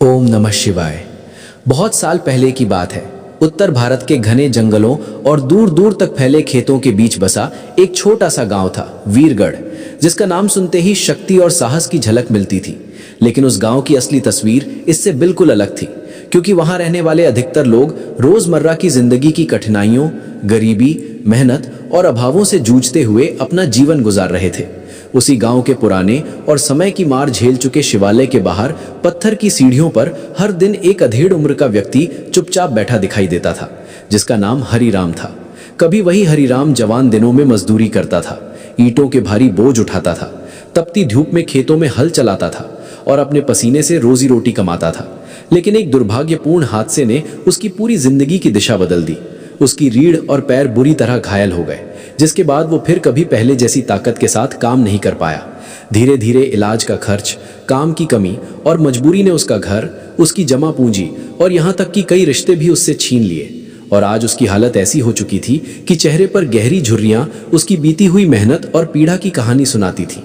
ओम नमः शिवाय। बहुत साल पहले की बात है। उत्तर भारत के घने जंगलों और दूर दूर तक फैले खेतों के बीच बसा एक छोटा सा गांव था, वीरगढ़, जिसका नाम सुनते ही शक्ति और साहस की झलक मिलती थी। लेकिन उस गांव की असली तस्वीर इससे बिल्कुल अलग थी, क्योंकि वहां रहने वाले अधिकतर लोग रोजमर्रा की जिंदगी की कठिनाइयों, गरीबी, मेहनत और अभावों से जूझते हुए अपना जीवन गुजार रहे थे। उसी गांव के पुराने और समय की मार झेल चुके शिवालय के बाहर पत्थर की सीढ़ियों पर हर दिन एक अधेड़ उम्र का व्यक्ति चुपचाप बैठा दिखाई देता था, जिसका नाम हरिराम था। कभी वही हरिराम जवान दिनों में मजदूरी करता था, ईंटों के भारी बोझ उठाता था, तपती धूप में खेतों में हल चलाता था और अपने पसीने से रोजी रोटी कमाता था। लेकिन एक दुर्भाग्यपूर्ण हादसे ने उसकी पूरी जिंदगी की दिशा बदल दी। उसकी रीढ़ और पैर बुरी तरह घायल हो गए, जिसके बाद वो फिर कभी पहले जैसी ताकत के साथ काम नहीं कर पाया। धीरे धीरे इलाज का खर्च, काम की कमी और मजबूरी ने उसका घर, उसकी जमा पूंजी और यहाँ तक कि कई रिश्ते भी उससे छीन लिए। और आज उसकी हालत ऐसी हो चुकी थी कि चेहरे पर गहरी झुर्रियां उसकी बीती हुई मेहनत और पीड़ा की कहानी सुनाती थी।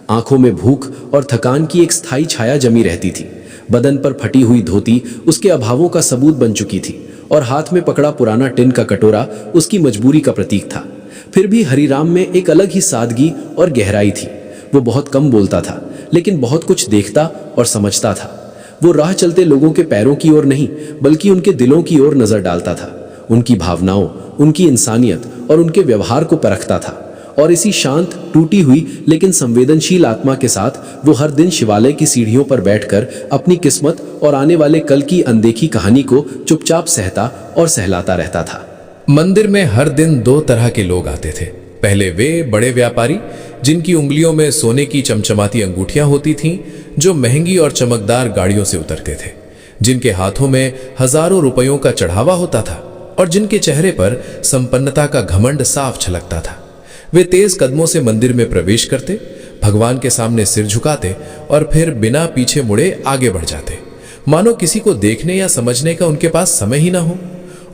आंखों में भूख और थकान की एक स्थायी छाया जमी रहती थी। बदन पर फटी हुई धोती उसके अभावों का सबूत बन चुकी थी और हाथ में पकड़ा पुराना टिन का कटोरा उसकी मजबूरी का प्रतीक था। फिर भी हरिराम में एक अलग ही सादगी और गहराई थी। वो बहुत कम बोलता था, लेकिन बहुत कुछ देखता और समझता था। वो राह चलते लोगों के पैरों की ओर नहीं, बल्कि उनके दिलों की ओर नजर डालता था। उनकी भावनाओं, उनकी इंसानियत और उनके व्यवहार को परखता था। और इसी शांत, टूटी हुई लेकिन संवेदनशील आत्मा के साथ वो हर दिन शिवालय की सीढ़ियों पर बैठकर अपनी किस्मत और आने वाले कल की अनदेखी कहानी को चुपचाप सहता और सहलाता रहता था। मंदिर में हर दिन दो तरह के लोग आते थे। पहले वे बड़े व्यापारी, जिनकी उंगलियों में सोने की चमचमाती अंगूठियां होती थीं, जो महंगी और चमकदार गाड़ियों से उतरते थे, जिनके हाथों में हजारों रुपयों का चढ़ावा होता था और जिनके चेहरे पर संपन्नता का घमंड साफ झलकता था। वे तेज कदमों से मंदिर में प्रवेश करते, भगवान के सामने सिर झुकाते और फिर बिना पीछे मुड़े आगे बढ़ जाते, मानो किसी को देखने या समझने का उनके पास समय ही ना हो।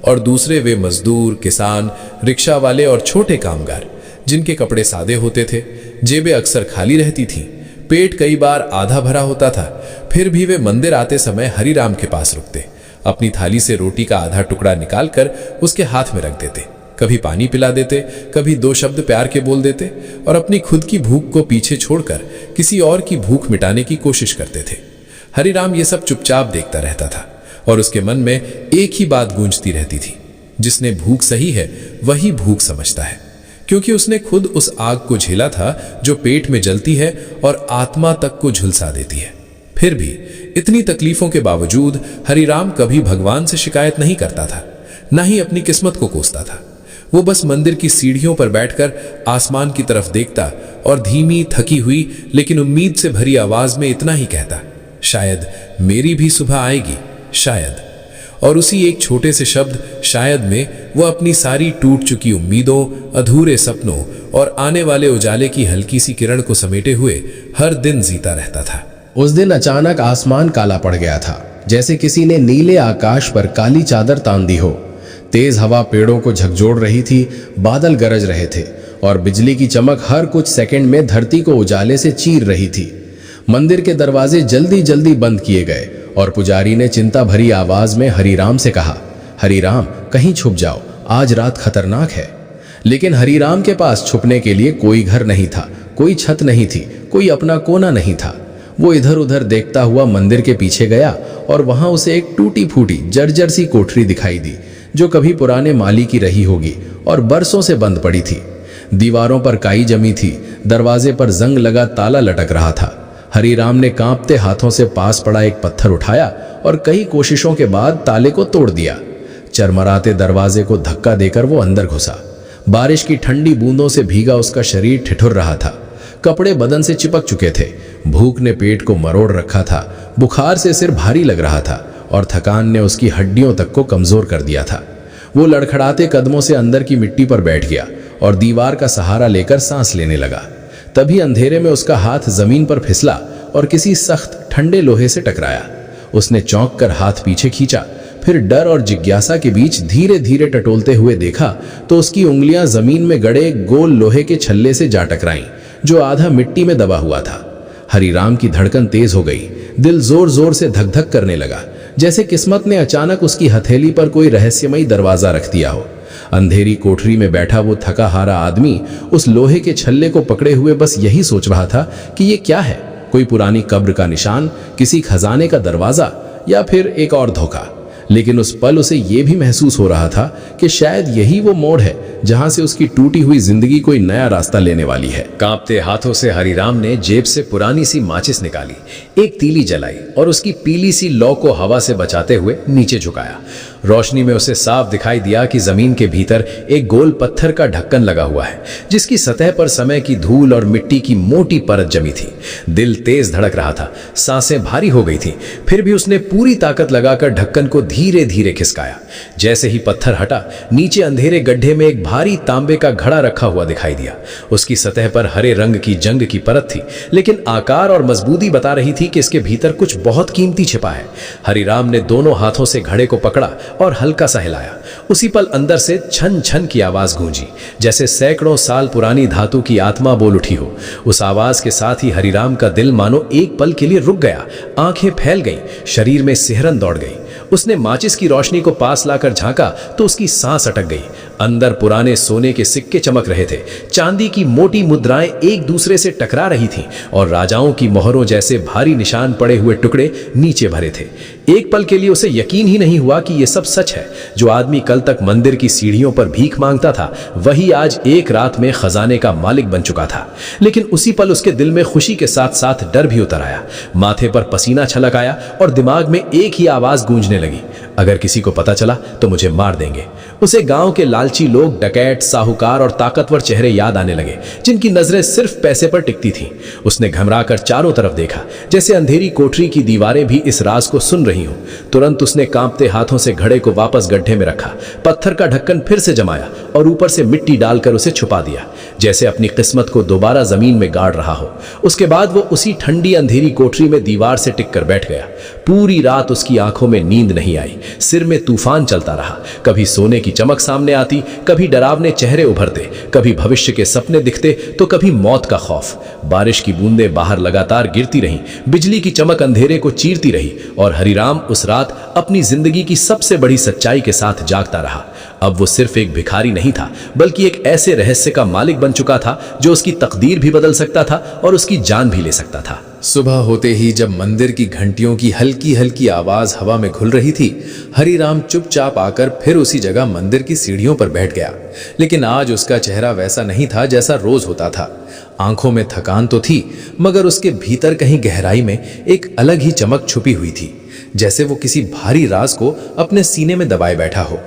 और दूसरे वे मजदूर, किसान, रिक्शा वाले और छोटे कामगार, जिनके कपड़े सादे होते थे, जेबें अक्सर खाली रहती थीं, पेट कई बार आधा भरा होता था, फिर भी वे मंदिर आते समय हरिराम के पास रुकते, अपनी थाली से रोटी का आधा टुकड़ा निकालकर उसके हाथ में रख देते, कभी पानी पिला देते, कभी दो शब्द प्यार के बोल देते और अपनी खुद की भूख को पीछे छोड़कर किसी और की भूख मिटाने की कोशिश करते थे। हरिराम ये सब चुपचाप देखता रहता था और उसके मन में एक ही बात गूंजती रहती थी, जिसने भूख सही है वही भूख समझता है, क्योंकि उसने खुद उस आग को झेला था जो पेट में जलती है और आत्मा तक को झुलसा देती है। फिर भी इतनी तकलीफों के बावजूद हरिराम कभी भगवान से शिकायत नहीं करता था, ना ही अपनी किस्मत को कोसता था। वो बस मंदिर की सीढ़ियों पर बैठकर आसमान की तरफ देखता और धीमी, थकी हुई लेकिन उम्मीद से भरी आवाज में इतना ही कहता, शायद मेरी भी सुबह आएगी, शायद। और उसी एक छोटे से शब्द शायद में वो अपनी सारी टूट चुकी उम्मीदों, अधूरे सपनों और आने वाले उजाले की हल्की सी किरण को समेटे हुए हर दिन जीता रहता था। उस दिन अचानक आसमान काला पड़ गया था, जैसे किसी ने नीले आकाश पर काली चादर तान दी हो। तेज हवा पेड़ों को झकझोर रही थी, बादल गरज रहे थे और बिजली की चमक हर कुछ सेकंड में धरती को उजाले से चीर रही थी। मंदिर के दरवाजे जल्दी जल्दी बंद किए गए और पुजारी ने चिंता भरी आवाज में हरिराम से कहा, हरिराम, कहीं छुप जाओ, आज रात खतरनाक है। लेकिन हरिराम के पास छुपने के लिए कोई घर नहीं था, कोई छत नहीं थी, कोई अपना कोना नहीं था। वो इधर उधर देखता हुआ मंदिर के पीछे गया और वहां उसे एक टूटी फूटी जर्जर सी कोठरी दिखाई दी, जो कभी पुराने माली की रही होगी और बरसों से बंद पड़ी थी। दीवारों पर काई जमी थी, दरवाजे पर जंग लगा ताला लटक रहा था। हरिराम ने कांपते हाथों से पास पड़ा एक पत्थर उठाया और कई कोशिशों के बाद ताले को तोड़ दिया। चरमराते दरवाजे को धक्का देकर वो अंदर घुसा। बारिश की ठंडी बूंदों से भीगा उसका शरीर ठिठुर रहा था, कपड़े बदन से चिपक चुके थे, भूख ने पेट को मरोड़ रखा था, बुखार से सिर भारी लग रहा था और थकान ने उसकी हड्डियों तक को कमजोर कर दिया था। वो लड़खड़ाते कदमों से अंदर की मिट्टी पर बैठ गया और दीवार का सहारा लेकर सांस लेने लगा। तभी अंधेरे में उसका हाथ जमीन पर फिसला और किसी सख्त ठंडे लोहे से टकराया। उसने चौंक कर हाथ पीछे खींचा, फिर डर और जिज्ञासा के बीच धीरे धीरे टटोलते हुए देखा तो उसकी उंगलियां जमीन में गड़े गोल लोहे के छल्ले से जा टकराईं, जो आधा मिट्टी में दबा हुआ था। हरिराम की धड़कन तेज हो गई, दिल जोर जोर से धक धक करने लगा, जैसे किस्मत ने अचानक उसकी हथेली पर कोई रहस्यमयी दरवाजा रख दिया हो। अंधेरी कोठरी में बैठा वो थका हारा आदमी उस लोहे के छल्ले को पकड़े हुए बस यही सोच रहा था कि ये क्या है, कोई पुरानी कब्र का निशान, किसी खजाने का दरवाजा, या फिर एक और धोखा। लेकिन उस पल उसे यह भी महसूस हो रहा था कि शायद यही वो मोड़ है जहां से उसकी टूटी हुई जिंदगी कोई नया रास्ता लेने वाली है। कांपते हाथों से हरिराम ने जेब से पुरानी सी माचिस निकाली, एक तीली जलाई और उसकी पीली सी लौ को हवा से बचाते हुए नीचे झुकाया। रोशनी में उसे साफ दिखाई दिया कि जमीन के भीतर एक गोल पत्थर का ढक्कन लगा हुआ है, जिसकी सतह पर समय की धूल और मिट्टी की मोटी परत जमी थी। दिल तेज धड़क रहा था, सांसें भारी हो गई थी, फिर भी उसने पूरी ताकत लगाकर ढक्कन को धीरे धीरे खिसकाया। जैसे ही पत्थर हटा, नीचे अंधेरे गड्ढे में एक भारी तांबे का घड़ा रखा हुआ दिखाई दिया। उसकी सतह पर हरे रंग की जंग की परत थी, लेकिन आकार और मजबूती बता रही थी कि इसके भीतर कुछ बहुत कीमती छिपा है। हरिराम ने दोनों हाथों से घड़े को पकड़ा और हल्का सा हिलाया। उसी पल अंदर से छन छन की आवाज गूंजी, जैसे सैकड़ों साल पुरानी धातु की आत्मा बोल उठी हो। उस आवाज के साथ ही हरिराम का दिल मानो एक पल के लिए रुक गया, आंखें फैल गईं, शरीर में सिहरन दौड़ गई। उसने माचिस की रोशनी को पास लाकर झांका तो उसकी सांस अटक गई। अंदर पुराने सोने के सिक्के चमक रहे थे, चांदी की मोटी मुद्राएं एक दूसरे से टकरा रही थीं और राजाओं की मोहरों जैसे भारी निशान पड़े हुए टुकड़े नीचे भरे थे। एक पल के लिए उसे यकीन ही नहीं हुआ कि यह सब सच है। जो आदमी कल तक मंदिर की सीढ़ियों पर भीख मांगता था, वही आज एक रात में खजाने का मालिक बन चुका था। लेकिन उसी पल उसके दिल में खुशी के साथ साथ डर भी उतर आया, माथे पर पसीना छलक आया और दिमाग में एक ही आवाज गूंजने लगी, अगर किसी को पता चला तो मुझे मार देंगे। उसे गांव के लालची लोग, डकैत, साहूकार और ताकतवर चेहरे याद आने लगे, जिनकी नजरें सिर्फ पैसे पर टिकती थीं। उसने घबराकर चारों तरफ देखा, जैसे अंधेरी कोठरी की दीवारें भी इस राज को सुन रही हों। तुरंत उसने कांपते हाथों से घड़े को वापस गड्ढे में रखा, पत्थर का ढक्कन फिर से जमाया और ऊपर से मिट्टी डालकर उसे छुपा दिया, जैसे अपनी किस्मत को दोबारा जमीन में गाड़ रहा हो। उसके बाद वो उसी ठंडी अंधेरी कोठरी में दीवार से टिककर बैठ गया। पूरी रात उसकी आंखों में नींद नहीं आई, सिर में तूफान चलता रहा। कभी सोने की चमक सामने आती, कभी डरावने चेहरे उभरते, कभी भविष्य के सपने दिखते तो कभी मौत का खौफ। बारिश की बूंदें बाहर लगातार गिरती रहीं, बिजली की चमक अंधेरे को चीरती रही और हरिराम उस रात अपनी जिंदगी की सबसे बड़ी सच्चाई के साथ जागता रहा। अब वो सिर्फ एक भिखारी नहीं था, बल्कि एक ऐसे रहस्य का मालिक बन चुका था जो उसकी तकदीर भी बदल सकता था और उसकी जान भी ले सकता था। सुबह होते ही जब मंदिर की घंटियों की हल्की हल्की आवाज हवा में घुल रही थी, हरिराम चुपचाप आकर फिर उसी जगह मंदिर की सीढ़ियों पर बैठ गया। लेकिन आज उसका चेहरा वैसा नहीं था जैसा रोज होता था। आंखों में थकान तो थी, मगर उसके भीतर कहीं गहराई में एक अलग ही चमक छुपी हुई थी, जैसे वो किसी भारी राज को अपने सीने में दबाए बैठा हो।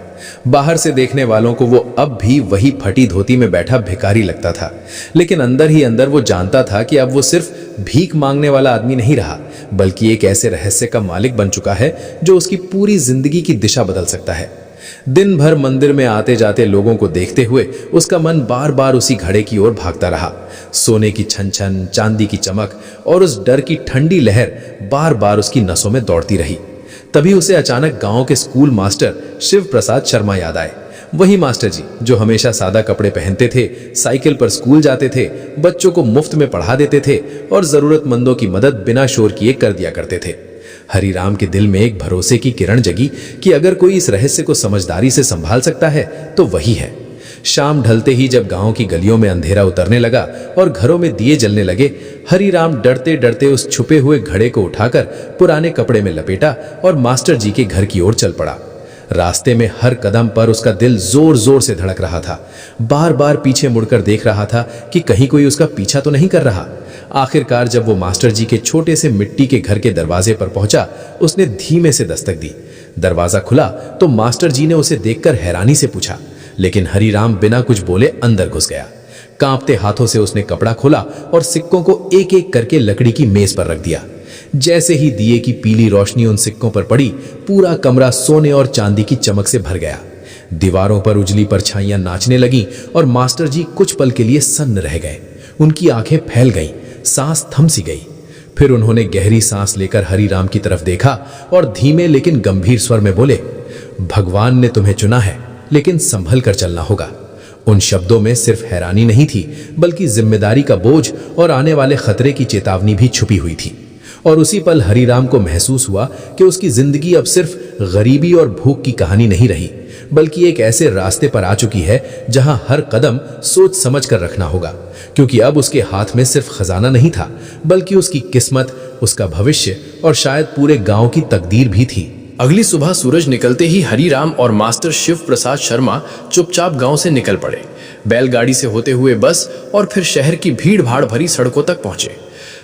बाहर से देखने वालों को वो अब भी वही फटी धोती में बैठा भिखारी लगता था, लेकिन अंदर ही अंदर वो जानता था कि अब वो सिर्फ भीख मांगने वाला आदमी नहीं रहा, बल्कि एक ऐसे रहस्य का मालिक बन चुका है जो उसकी पूरी जिंदगी की दिशा बदल सकता है। दिन भर मंदिर में आते जाते लोगों को देखते हुए उसका मन बार बार उसी घड़े की ओर भागता रहा। सोने की छन छन, चांदी की चमक और उस डर की ठंडी लहर बार बार उसकी नसों में दौड़ती रही। तभी उसे अचानक गांव के स्कूल मास्टर शिव प्रसाद शर्मा याद आए। वही मास्टर जी जो हमेशा सादा कपड़े पहनते थे, साइकिल पर स्कूल जाते थे, बच्चों को मुफ्त में पढ़ा देते थे और जरूरतमंदों की मदद बिना शोर किए कर दिया करते थे। हरिराम के दिल में एक भरोसे की किरण जगी कि अगर कोई इस रहस्य को समझदारी से संभाल सकता है तो वही है। शाम ढलते ही जब गांव की गलियों में अंधेरा उतरने लगा और घरों में दिए जलने लगे, हरिराम डरते डरते उस छुपे हुए घड़े को उठाकर पुराने कपड़े में लपेटा और मास्टर जी के घर की ओर चल पड़ा। रास्ते में हर कदम पर उसका दिल जोर जोर से धड़क रहा था। बार बार पीछे मुड़कर देख रहा था कि कहीं कोई उसका पीछा तो नहीं कर रहा। आखिरकार जब वो मास्टर जी के छोटे से मिट्टी के घर के दरवाजे पर पहुंचा, उसने धीमे से दस्तक दी। दरवाजा खुला तो मास्टर जी ने उसे देखकर हैरानी से पूछा, लेकिन हरिराम बिना कुछ बोले अंदर घुस गया। कांपते हाथों से उसने कपड़ा खोला और सिक्कों को एक एक करके लकड़ी की मेज पर रख दिया। जैसे ही दिए की पीली रोशनी उन सिक्कों पर पड़ी, पूरा कमरा सोने और चांदी की चमक से भर गया। दीवारों पर उजली परछाइयां नाचने लगीं और मास्टर जी कुछ पल के लिए सन्न रह गए। उनकी आंखें फैल गईं, सांस थम सी गई। फिर उन्होंने गहरी सांस लेकर हरिराम की तरफ देखा और धीमे लेकिन गंभीर स्वर में बोले, भगवान ने तुम्हें चुना है, लेकिन संभल कर चलना होगा। उन शब्दों में सिर्फ हैरानी नहीं थी, बल्कि जिम्मेदारी का बोझ और आने वाले खतरे की चेतावनी भी छुपी हुई थी। और उसी पल हरिराम को महसूस हुआ कि उसकी जिंदगी अब सिर्फ गरीबी और भूख की कहानी नहीं रही, बल्कि एक ऐसे रास्ते पर आ चुकी है जहां हर कदम सोच समझ कर रखना होगा, क्योंकि अब उसके हाथ में सिर्फ खजाना नहीं था, बल्कि उसकी किस्मत, उसका भविष्य और शायद पूरे गांव की तकदीर भी थी। अगली सुबह सूरज निकलते ही हरिराम और मास्टर शिव प्रसाद शर्मा चुपचाप गांव से निकल पड़े। बैलगाड़ी से होते हुए बस और फिर शहर की भीड़ भाड़ भरी सड़कों तक पहुंचे।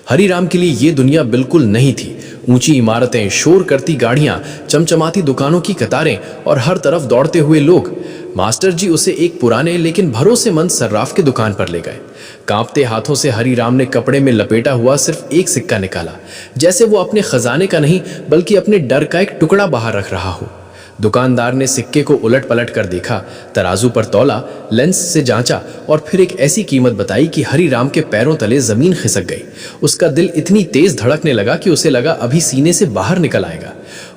हरिराम के लिए ये दुनिया बिल्कुल नहीं थी। ऊंची इमारतें, शोर करती गाड़ियां, चमचमाती दुकानों की कतारें और हर तरफ दौड़ते हुए लोग। मास्टर जी उसे एक पुराने लेकिन भरोसेमंद सर्राफ की दुकान पर ले गए। कांपते हाथों से हरिराम ने कपड़े में लपेटा हुआ सिर्फ एक सिक्का निकाला, जैसे वो अपने खजाने का नहीं बल्कि अपने डर का एक टुकड़ा बाहर रख रहा हो। दुकानदार ने सिक्के को उलट पलट कर देखा, तराजू पर तौला, लेंस से जांचा और फिर एक ऐसी कीमत बताई कि हरिराम के पैरों तले जमीन खिसक गई। उसका दिल इतनी तेज धड़कने लगा कि उसे लगा अभी सीने से बाहर निकल आएगा।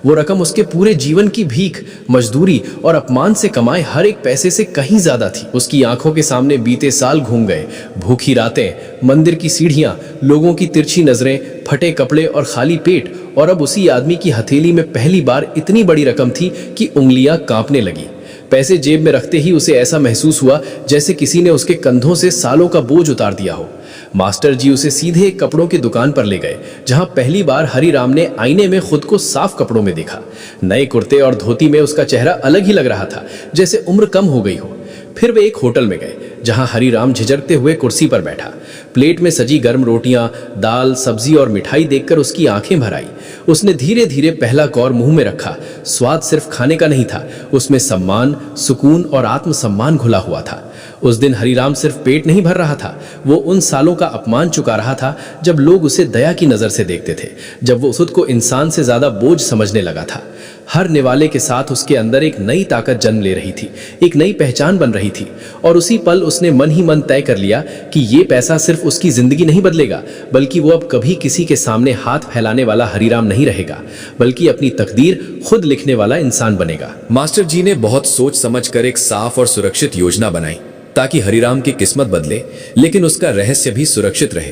वो रकम उसके पूरे जीवन की भीख, मजदूरी और अपमान से कमाए हर एक पैसे से कहीं ज्यादा थी। उसकी आंखों के सामने बीते साल घूम गए, भूखी रातें, मंदिर की सीढ़ियां, लोगों की तिरछी नजरें, फटे कपड़े और खाली पेट, और अब उसी आदमी की हथेली में पहली बार इतनी बड़ी रकम थी कि उंगलियां कांपने लगी। पैसे जेब में रखते ही उसे ऐसा महसूस हुआ जैसे किसी ने उसके कंधों से सालों का बोझ उतार दिया हो। मास्टर जी उसे सीधे एक कपड़ों की दुकान पर ले गए, जहां पहली बार हरिराम ने आईने में खुद को साफ कपड़ों में देखा। नए कुर्ते और धोती में उसका चेहरा अलग ही लग रहा था, जैसे उम्र कम हो गई हो। फिर वे एक होटल में गए, जहां हरिराम झिझकते हुए कुर्सी पर बैठा। प्लेट में सजी गर्म रोटियां, दाल, सब्जी और मिठाई देखकर उसकी आंखें भर आई। उसने धीरे धीरे पहला कौर मुंह में रखा। स्वाद सिर्फ खाने का नहीं था, उसमें सम्मान, सुकून और आत्मसम्मान घुला हुआ था। उस दिन हरिराम सिर्फ पेट नहीं भर रहा था, वो उन सालों का अपमान चुका रहा था जब लोग उसे दया की नजर से देखते थे, जब वो खुद को इंसान से ज्यादा बोझ समझने लगा था। हर निवाले के साथ उसके अंदर एक नई ताकत जन्म ले रही थी, एक नई पहचान बन रही थी। और उसी पल उसने मन ही मन तय कर लिया कि ये पैसा सिर्फ उसकी जिंदगी नहीं बदलेगा, बल्कि वो अब कभी किसी के सामने हाथ फैलाने वाला हरिराम नहीं रहेगा, बल्कि अपनी तकदीर खुद लिखने वाला इंसान बनेगा। मास्टर जी ने बहुत सोच समझकर एक साफ और सुरक्षित योजना बनाई ताकि हरिराम की किस्मत बदले, लेकिन उसका रहस्य भी सुरक्षित रहे।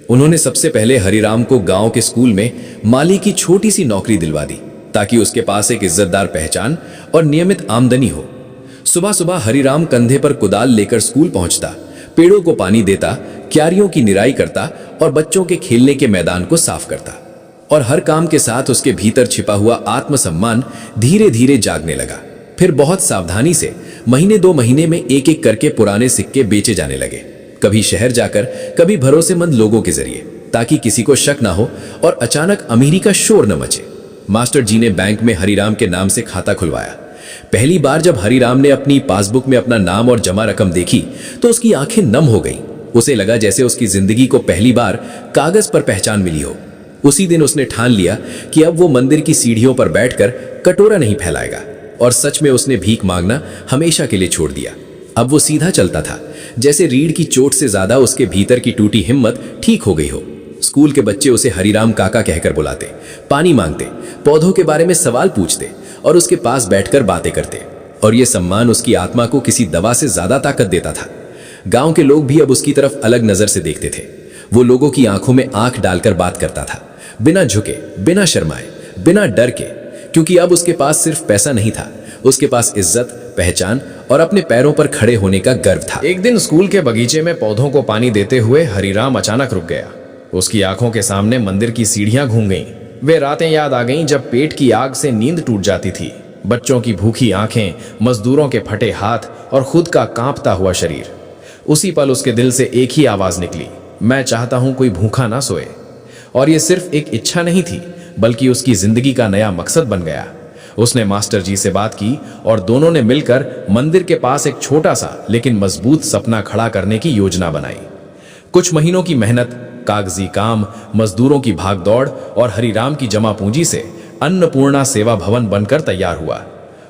उन्होंने सबसे पहले हरिराम को गांव के स्कूल में माली की छोटी सी नौकरी दिलवा दी, ताकि उसके पास एक इज्जतदार पहचान और नियमित आमदनी हो। सुबह सुबह हरिराम कंधे पर कुदाल लेकर स्कूल पहुंचता, पेड़ों को पानी देता, क्यारियों की निराई करता और बच्चों के खेलने के मैदान को साफ करता। और हर काम के साथ उसके भीतर छिपा हुआ आत्मसम्मान धीरे धीरे जागने लगा। फिर बहुत सावधानी से महीने 2 महीने में एक एक करके पुराने सिक्के बेचे जाने लगे, कभी शहर जाकर, कभी भरोसेमंद लोगों के जरिए, ताकि किसी को शक ना हो और अचानक अमीरी का शोर न मचे। मास्टर जी ने बैंक में हरिराम के नाम से खाता खुलवाया। पहली बार जब हरिराम ने अपनी पासबुक में अपना नाम और जमा रकम देखी तो उसकी आंखें नम हो गईं। उसे लगा जैसे उसकी जिंदगी को पहली बार कागज पर पहचान मिली हो। उसी दिन उसने ठान लिया कि अब वो मंदिर की सीढ़ियों पर बैठकर कटोरा नहीं फैलाएगा, और सच में उसने भीख मांगना हमेशा के लिए छोड़ दिया। अब वो सीधा चलता था, जैसे रीढ़ की चोट से ज्यादा उसके भीतर की टूटी हिम्मत ठीक हो गई हो। स्कूल के बच्चे उसे हरिराम काका कहकर बुलाते, पानी मांगते, पौधों के बारे में सवाल पूछते और उसके पास बैठकर बातें करते, और ये सम्मान उसकी आत्मा को किसी दवा से ज्यादा ताकत देता था। गांव के लोग भी अब उसकी तरफ अलग नजर से देखते थे। वो लोगों की आंखों में आंख डालकर बात करता था, बिना झुके, बिना शर्माए, बिना डर के, क्योंकि अब उसके पास सिर्फ पैसा नहीं था, उसके पास इज्जत, पहचान और अपने पैरों पर खड़े होने का गर्व था। एक दिन स्कूल के बगीचे में पौधों को पानी देते हुए हरिराम अचानक रुक गया। उसकी आंखों के सामने मंदिर की सीढ़ियां घूम गईं। वे रातें याद आ गईं जब पेट की आग से नींद टूट जाती थी। बच्चों की भूखी आंखें, मजदूरों के फटे हाथ और खुद का कांपता हुआ शरीर। उसी पल उसके दिल से एक ही आवाज निकली, मैं चाहता हूं कोई भूखा ना सोए। और यह सिर्फ एक इच्छा नहीं थी, बल्कि उसकी जिंदगी का नया मकसद बन गया। उसने मास्टर जी से बात की और दोनों ने मिलकर मंदिर के पास एक छोटा सा लेकिन मजबूत सपना खड़ा करने की योजना बनाई। कुछ महीनों की मेहनत, कागजी काम, मजदूरों की भागदौड़ और हरिराम की जमा पूंजी से अन्नपूर्णा सेवा भवन बनकर तैयार हुआ।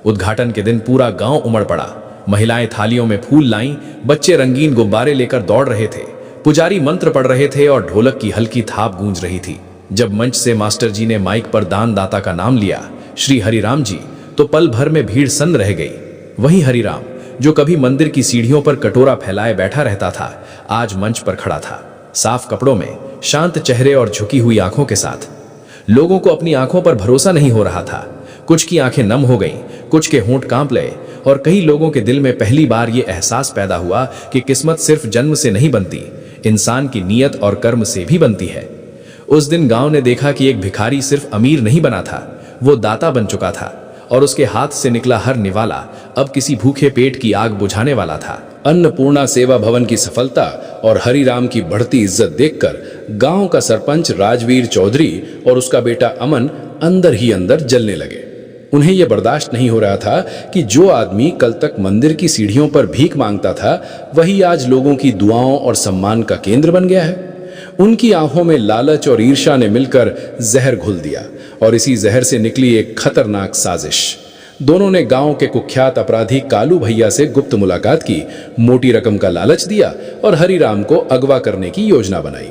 उद्घाटन के दिन पूरा गांव उमड़ पड़ा। महिलाएं थालियों में फूल लाईं, बच्चे रंगीन गुब्बारे लेकर दौड़ रहे थे, पुजारी मंत्र पढ़ रहे थे और ढोलक की हल्की थाप गूंज रही थी। जब मंच से मास्टर जी ने माइक पर दानदाता का नाम लिया, श्री हरिराम जी, तो पल भर में भीड़ सन्न रह गई। वही हरिराम जो कभी मंदिर की सीढ़ियों पर कटोरा फैलाए बैठा रहता था, आज मंच पर खड़ा था, साफ कपड़ों में, शांत चेहरे और झुकी हुई आंखों के साथ। लोगों को अपनी आंखों पर भरोसा नहीं हो रहा था। कुछ की आंखें नम हो गईं, कुछ के होंठ कांप गए और कई लोगों के दिल में पहली बार ये एहसास पैदा हुआ कि किस्मत सिर्फ जन्म से नहीं बनती, इंसान की नीयत और कर्म से भी बनती है। उस दिन गांव ने देखा कि एक भिखारी सिर्फ अमीर नहीं बना था, वो दाता बन चुका था और उसके हाथ से निकला हर निवाला अब किसी भूखे पेट की आग बुझाने वाला था। अन्नपूर्णा सेवा भवन की सफलता और हरिराम की बढ़ती इज्जत देखकर गांव का सरपंच राजवीर चौधरी और उसका बेटा अमन अंदर ही अंदर जलने लगे। उन्हें यह बर्दाश्त नहीं हो रहा था कि जो आदमी कल तक मंदिर की सीढ़ियों पर भीख मांगता था, वही आज लोगों की दुआओं और सम्मान का केंद्र बन गया है। उनकी आंखों में लालच और ईर्ष्या ने मिलकर जहर घुल दिया और इसी जहर से निकली एक खतरनाक साजिश। दोनों ने गांव के कुख्यात अपराधी कालू भैया से गुप्त मुलाकात की, मोटी रकम का लालच दिया और हरिराम को अगवा करने की योजना बनाई।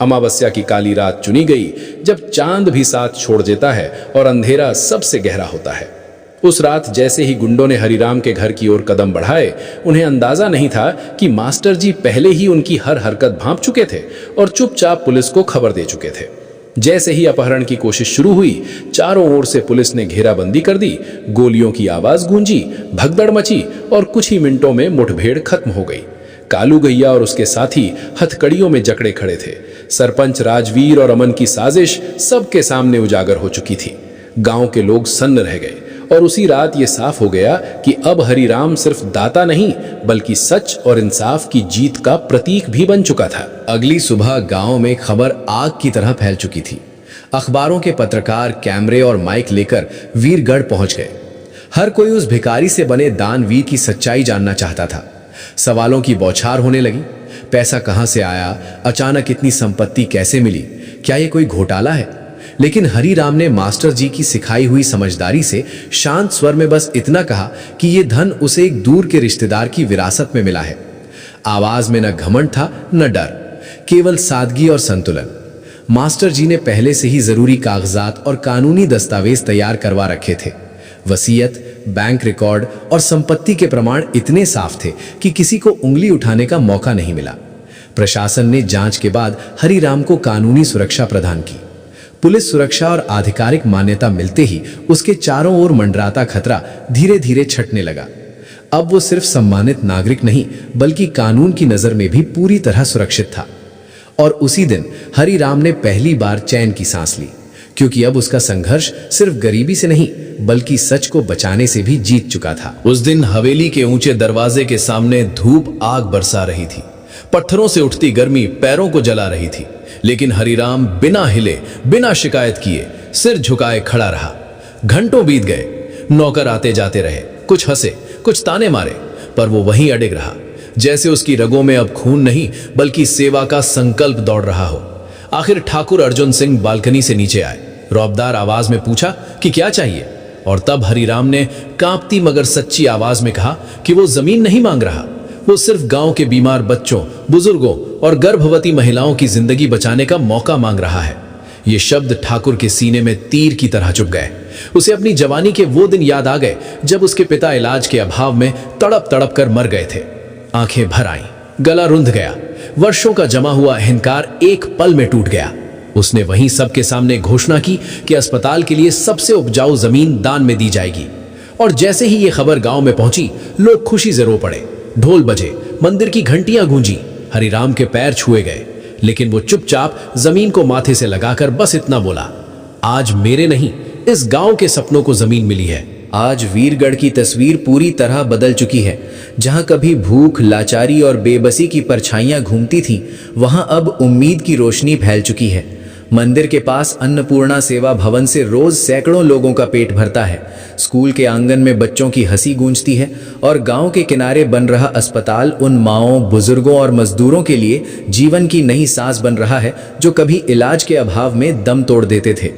अमावस्या की काली रात चुनी गई, जब चांद भी साथ छोड़ देता है और अंधेरा सबसे गहरा होता है। उस रात जैसे ही गुंडों ने हरिराम के घर की ओर कदम बढ़ाए, उन्हें अंदाजा नहीं था कि मास्टर जी पहले ही उनकी हर हरकत भांप चुके थे और चुपचाप पुलिस को खबर दे चुके थे। जैसे ही अपहरण की कोशिश शुरू हुई, चारों ओर से पुलिस ने घेराबंदी कर दी, गोलियों की आवाज गूंजी, भगदड़ मची और कुछ ही मिनटों में मुठभेड़ खत्म हो गई। कालू गैया और उसके साथी हथकड़ियों में जकड़े खड़े थे। सरपंच राजवीर और अमन की साजिश सबके सामने उजागर हो चुकी थी। गांव के लोग सन्न रह गए और उसी रात ये साफ हो गया कि अब हरिराम सिर्फ दाता नहीं, बल्कि सच और इंसाफ की जीत का प्रतीक भी बन चुका था। अगली सुबह गांव में खबर आग की तरह फैल चुकी थी। अखबारों के पत्रकार कैमरे और माइक लेकर वीरगढ़ पहुंच गए। हर कोई उस भिखारी से बने दानवीर की सच्चाई जानना चाहता था। सवालों की बौछार होने लगी। पैसा कहां से आया? अचानक इतनी संपत्ति कैसे मिली? क्या ये कोई घोटाला है? लेकिन हरिराम ने मास्टर जी की सिखाई हुई समझदारी से शांत स्वर में बस इतना कहा कि यह धन उसे एक दूर के रिश्तेदार की विरासत में मिला है। आवाज में न घमंड था न डर, केवल सादगी और संतुलन। मास्टर जी ने पहले से ही जरूरी कागजात और कानूनी दस्तावेज तैयार करवा रखे थे। वसीयत, बैंक रिकॉर्ड और संपत्ति के प्रमाण इतने साफ थे कि किसी को उंगली उठाने का मौका नहीं मिला। प्रशासन ने जांच के बाद हरिराम को कानूनी सुरक्षा प्रदान की। पुलिस सुरक्षा और आधिकारिक मान्यता मिलते ही उसके चारों ओर मंडराता खतरा धीरे धीरे छटने लगा। अब वो सिर्फ सम्मानित नागरिक नहीं, बल्कि कानून की नजर में भी पूरी तरह सुरक्षित था। और उसी दिन हरिराम ने पहली बार चैन की सांस ली, क्योंकि अब उसका संघर्ष सिर्फ गरीबी से नहीं, बल्कि सच को बचाने से भी जीत चुका था। उस दिन हवेली के ऊंचे दरवाजे के सामने धूप आग बरसा रही थी। पत्थरों से उठती गर्मी पैरों को जला रही थी, लेकिन हरिराम बिना हिले, बिना शिकायत किए सिर झुकाए खड़ा रहा। घंटों बीत गए, नौकर आते जाते रहे, कुछ हंसे, कुछ ताने मारे, पर वो वहीं अडिग रहा, जैसे उसकी रगों में अब खून नहीं, बल्कि सेवा का संकल्प दौड़ रहा हो। आखिर ठाकुर अर्जुन सिंह बालकनी से नीचे आए, रौबदार आवाज में पूछा कि क्या चाहिए, और तब हरिराम ने कांपती मगर सच्ची आवाज में कहा कि वो जमीन नहीं मांग रहा, वो सिर्फ गांव के बीमार बच्चों, बुजुर्गों और गर्भवती महिलाओं की जिंदगी बचाने का मौका मांग रहा है। ये शब्द ठाकुर के सीने में तीर की तरह चुभ गए। उसे अपनी जवानी के वो दिन याद आ गए जब उसके पिता इलाज के अभाव में तड़प तड़प कर मर गए थे। आंखें भर आईं, गला रुंध गया, वर्षों का जमा हुआ अहंकार एक पल में टूट गया। उसने वहीं सबके सामने घोषणा की कि अस्पताल के लिए सबसे उपजाऊ जमीन दान में दी जाएगी। और जैसे ही ये खबर गांव में पहुंची, लोग खुशी से रो पड़े। ढोल बजे, मंदिर की घंटियां गूंजी, हरिराम के पैर छुए गए, लेकिन वो चुपचाप जमीन को माथे से लगाकर बस इतना बोला, आज मेरे नहीं, इस गांव के सपनों को जमीन मिली है। आज वीरगढ़ की तस्वीर पूरी तरह बदल चुकी है। जहां कभी भूख, लाचारी और बेबसी की परछाइयां घूमती थीं, वहां अब उम्मीद की रोशनी फैल चुकी है। मंदिर के पास अन्नपूर्णा सेवा भवन से रोज सैकड़ों लोगों का पेट भरता है। स्कूल के आंगन में बच्चों की हंसी गूंजती है और गांव के किनारे बन रहा अस्पताल उन माओं, बुजुर्गों और मजदूरों के लिए जीवन की नई सांस बन रहा है, जो कभी इलाज के अभाव में दम तोड़ देते थे।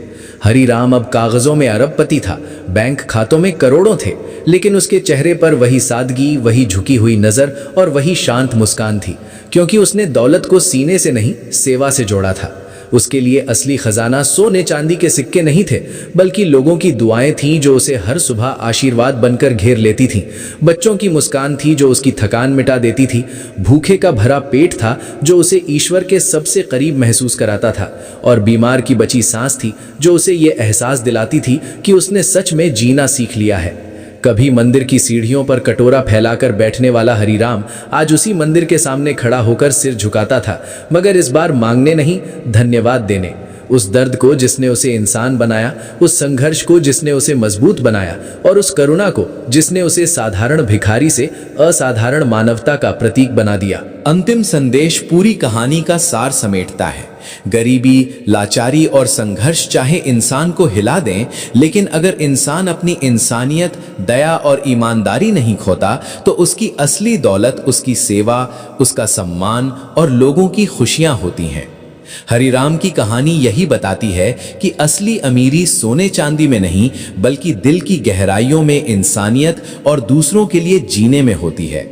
हरिराम अब कागजों में अरबपति था, बैंक खातों में करोड़ों थे, लेकिन उसके चेहरे पर वही सादगी, वही झुकी हुई नजर और वही शांत मुस्कान थी, क्योंकि उसने दौलत को सीने से नहीं, सेवा से जोड़ा था। उसके लिए असली खजाना सोने चांदी के सिक्के नहीं थे, बल्कि लोगों की दुआएं थीं जो उसे हर सुबह आशीर्वाद बनकर घेर लेती थीं। बच्चों की मुस्कान थी जो उसकी थकान मिटा देती थी। भूखे का भरा पेट था जो उसे ईश्वर के सबसे करीब महसूस कराता था, और बीमार की बची सांस थी जो उसे ये एहसास दिलाती थी कि उसने सच में जीना सीख लिया है। कभी मंदिर की सीढ़ियों पर कटोरा फैलाकर बैठने वाला हरिराम आज उसी मंदिर के सामने खड़ा होकर सिर झुकाता था, मगर इस बार मांगने नहीं, धन्यवाद देने। उस दर्द को जिसने उसे इंसान बनाया, उस संघर्ष को जिसने उसे मजबूत बनाया, और उस करुणा को जिसने उसे साधारण भिखारी से असाधारण मानवता का प्रतीक बना दिया। अंतिम संदेश पूरी कहानी का सार समेटता है। गरीबी, लाचारी और संघर्ष चाहे इंसान को हिला दें, लेकिन अगर इंसान अपनी इंसानियत, दया और ईमानदारी नहीं खोता तो उसकी असली दौलत उसकी सेवा, उसका सम्मान और लोगों की खुशियां होती हैं। हरिराम की कहानी यही बताती है कि असली अमीरी सोने चांदी में नहीं, बल्कि दिल की गहराइयों में इंसानियत और दूसरों के लिए जीने में होती है।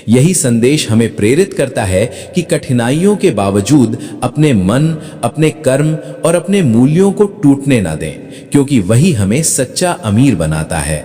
यही संदेश हमें प्रेरित करता है कि कठिनाइयों के बावजूद अपने मन, अपने कर्म और अपने मूल्यों को टूटने ना दें, क्योंकि वही हमें सच्चा अमीर बनाता है।